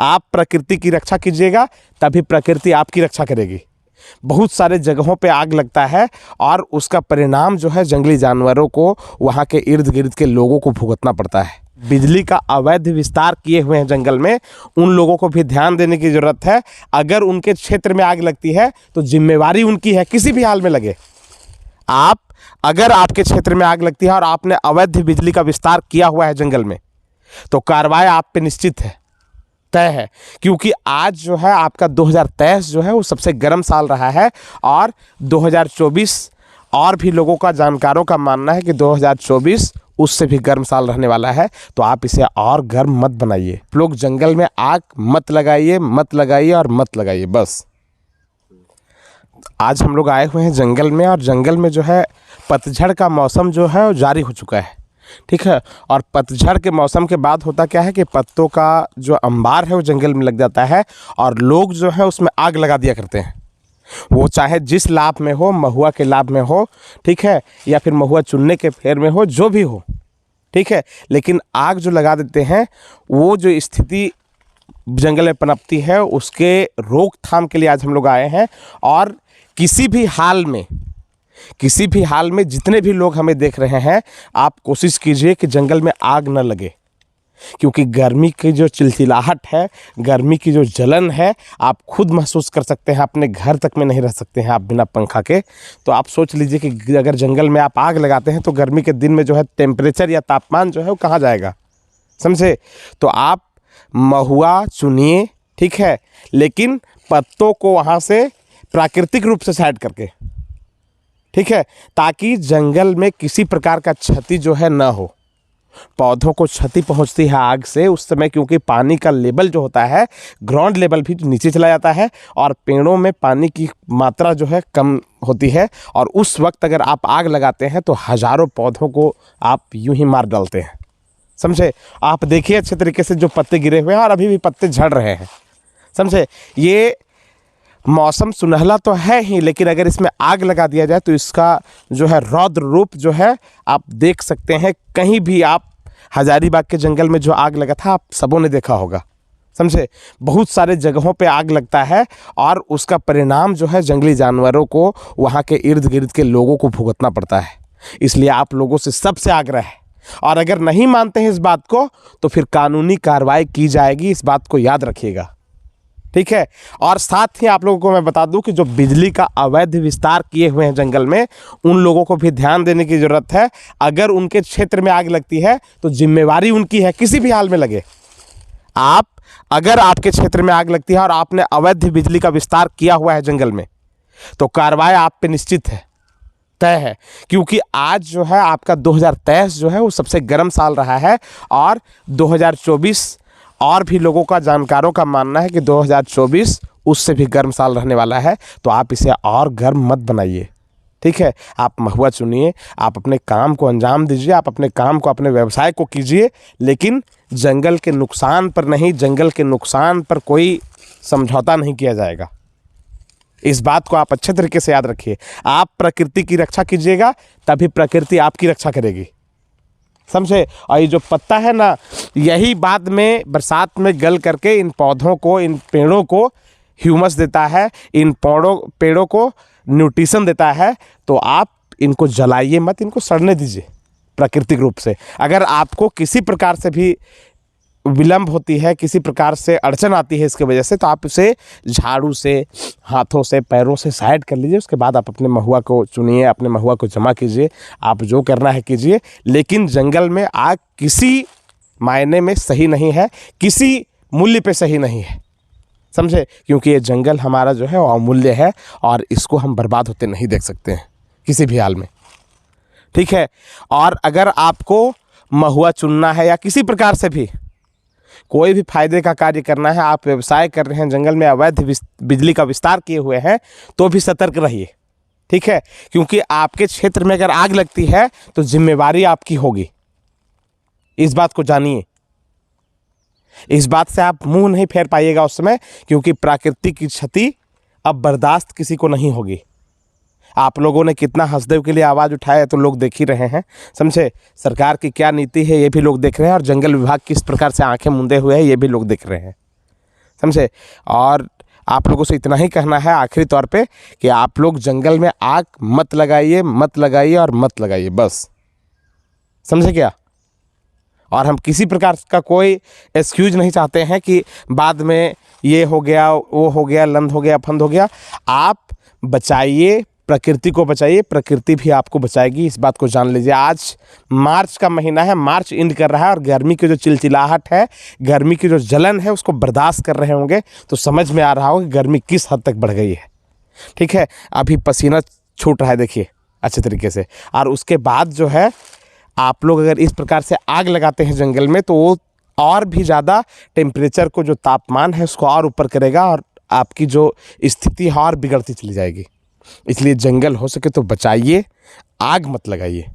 आप प्रकृति की रक्षा कीजिएगा तभी प्रकृति आपकी रक्षा करेगी। बहुत सारे जगहों पे आग लगता है और उसका परिणाम जो है जंगली जानवरों को, वहाँ के इर्द गिर्द के लोगों को भुगतना पड़ता है। बिजली का अवैध विस्तार किए हुए हैं जंगल में, उन लोगों को भी ध्यान देने की ज़रूरत है। अगर उनके क्षेत्र में आग लगती है तो जिम्मेवारी उनकी है, किसी भी हाल में लगे। अगर आपके क्षेत्र में आग लगती है और आपने अवैध बिजली का विस्तार किया हुआ है जंगल में, तो कार्रवाई आप पे निश्चित है, तय है। क्योंकि आज जो है आपका 2023 जो है वो सबसे गर्म साल रहा है और 2024 और भी लोगों का, जानकारों का मानना है कि 2024 उससे भी गर्म साल रहने वाला है। तो आप इसे और गर्म मत बनाइए। लोग जंगल में आग मत लगाइए, मत लगाइए और मत लगाइए बस। आज हम लोग आए हुए हैं जंगल में और जंगल में जो है पतझड़ का मौसम जो है वो जारी हो चुका है, ठीक है। और पतझड़ के मौसम के बाद होता क्या है कि पत्तों का जो अंबार है वो जंगल में लग जाता है और लोग जो है उसमें आग लगा दिया करते हैं। वो चाहे जिस लाभ में हो, महुआ के लाभ में हो, ठीक है, या फिर महुआ चुनने के फेर में हो, जो भी हो, ठीक है। लेकिन आग जो लगा देते हैं, वो जो स्थिति जंगल में पनपती है उसके रोकथाम के लिए आज हम लोग आए हैं। और किसी भी हाल में जितने भी लोग हमें देख रहे हैं, आप कोशिश कीजिए कि जंगल में आग न लगे। क्योंकि गर्मी की जो चिलचिलाहट है, गर्मी की जो जलन है, आप खुद महसूस कर सकते हैं। अपने घर तक में नहीं रह सकते हैं आप बिना पंखा के। तो आप सोच लीजिए कि अगर जंगल में आप आग लगाते हैं तो गर्मी के दिन में जो है टेम्परेचर या तापमान जो है वो कहाँ जाएगा, समझे। तो आप महुआ चुनिए, ठीक है, लेकिन पत्तों को वहाँ से प्राकृतिक रूप से साइड करके, ठीक है, ताकि जंगल में किसी प्रकार का क्षति जो है ना हो। पौधों को क्षति पहुंचती है आग से उस समय, क्योंकि पानी का लेवल जो होता है, ग्राउंड लेवल भी नीचे चला जाता है और पेड़ों में पानी की मात्रा जो है कम होती है। और उस वक्त अगर आप आग लगाते हैं तो हज़ारों पौधों को आप यूं ही मार डालते हैं, समझे। आप देखिए अच्छे तरीके से जो पत्ते गिरे हुए हैं और अभी भी पत्ते झड़ रहे हैं, समझे। ये मौसम सुनहला तो है ही, लेकिन अगर इसमें आग लगा दिया जाए तो इसका जो है रौद्र रूप जो है आप देख सकते हैं। कहीं भी आप हजारीबाग के जंगल में जो आग लगा था, आप सबों ने देखा होगा, समझे। बहुत सारे जगहों पे आग लगता है और उसका परिणाम जो है जंगली जानवरों को, वहाँ के इर्द गिर्द के लोगों को भुगतना पड़ता है। इसलिए आप लोगों से सबसे आग्रह है, और अगर नहीं मानते हैं इस बात को तो फिर कानूनी कार्रवाई की जाएगी, इस बात को याद रखिएगा, ठीक है। और साथ ही आप लोगों को मैं बता दूं कि जो बिजली का अवैध विस्तार किए हुए हैं जंगल में, उन लोगों को भी ध्यान देने की ज़रूरत है। अगर उनके क्षेत्र में आग लगती है तो जिम्मेवारी उनकी है, किसी भी हाल में लगे। अगर आपके क्षेत्र में आग लगती है और आपने अवैध बिजली का विस्तार किया हुआ है जंगल में, तो कार्रवाई आप पे निश्चित है, तय है। क्योंकि आज जो है आपका 2023 जो है वो सबसे गर्म साल रहा है और 2024 और भी लोगों का, जानकारों का मानना है कि 2024 उससे भी गर्म साल रहने वाला है। तो आप इसे और गर्म मत बनाइए, ठीक है। आप महुआ चुनिए, आप अपने काम को अंजाम दीजिए, आप अपने काम को, अपने व्यवसाय को कीजिए, लेकिन जंगल के नुकसान पर नहीं, जंगल के नुकसान पर कोई समझौता नहीं किया जाएगा। इस बात को आप अच्छे तरीके से याद रखिए। आप प्रकृति की रक्षा कीजिएगा तभी प्रकृति आपकी रक्षा करेगी, समझे। और ये जो पत्ता है ना, यही बाद में बरसात में गल करके इन पौधों को, इन पेड़ों को ह्यूमस देता है, इन पेड़ों को न्यूट्रिशन देता है। तो आप इनको जलाइए मत, इनको सड़ने दीजिए प्राकृतिक रूप से। अगर आपको किसी प्रकार से भी विलम्ब होती है, किसी प्रकार से अड़चन आती है इसके वजह से, तो आप उसे झाड़ू से, हाथों से, पैरों से साइड कर लीजिए। उसके बाद आप अपने महुआ को चुनिए, अपने महुआ को जमा कीजिए, आप जो करना है कीजिए। लेकिन जंगल में आग किसी मायने में सही नहीं है, किसी मूल्य पे सही नहीं है, समझे। क्योंकि ये जंगल हमारा जो है वो अमूल्य है और इसको हम बर्बाद होते नहीं देख सकते हैं किसी भी हाल में, ठीक है। और अगर आपको महुआ चुनना है या किसी प्रकार से भी कोई भी फायदे का कार्य करना है, आप व्यवसाय कर रहे हैं, जंगल में अवैध बिजली का विस्तार किए हुए हैं, तो भी सतर्क रहिए, ठीक है। क्योंकि आपके क्षेत्र में अगर आग लगती है तो जिम्मेवारी आपकी होगी, इस बात को जानिए। इस बात से आप मुंह नहीं फेर पाइएगा उस समय, क्योंकि प्राकृतिक की क्षति अब बर्दाश्त किसी को नहीं होगी। आप लोगों ने कितना हंसदेव के लिए आवाज़ उठाया तो लोग देख ही रहे हैं, समझे। सरकार की क्या नीति है ये भी लोग देख रहे हैं और जंगल विभाग किस प्रकार से आंखें मूंदे हुए हैं ये भी लोग देख रहे हैं। समझे। और आप लोगों से इतना ही कहना है आखिरी तौर पे कि आप लोग जंगल में आग मत लगाइए, मत लगाइए और मत लगाइए, बस, समझे क्या। और हम किसी प्रकार का कोई एक्सक्यूज नहीं चाहते हैं कि बाद में ये हो गया, वो हो गया, लंद हो गया, फंद हो गया। आप बचाइए, प्रकृति को बचाइए, प्रकृति भी आपको बचाएगी, इस बात को जान लीजिए। आज मार्च का महीना है, मार्च एंड कर रहा है, और गर्मी की जो चिलचिलाहट है, गर्मी की जो जलन है, उसको बर्दाश्त कर रहे होंगे तो समझ में आ रहा होगा कि गर्मी किस हद तक बढ़ गई है। ठीक है, अभी पसीना छूट रहा है, देखिए अच्छे तरीके से। और उसके बाद जो है, आप लोग अगर इस प्रकार से आग लगाते हैं जंगल में, तो वो और भी ज़्यादा टेम्परेचर को, जो तापमान है उसको और ऊपर करेगा, और आपकी जो स्थिति है और बिगड़ती चली जाएगी। इसलिए जंगल हो सके तो बचाइए, आग मत लगाइए।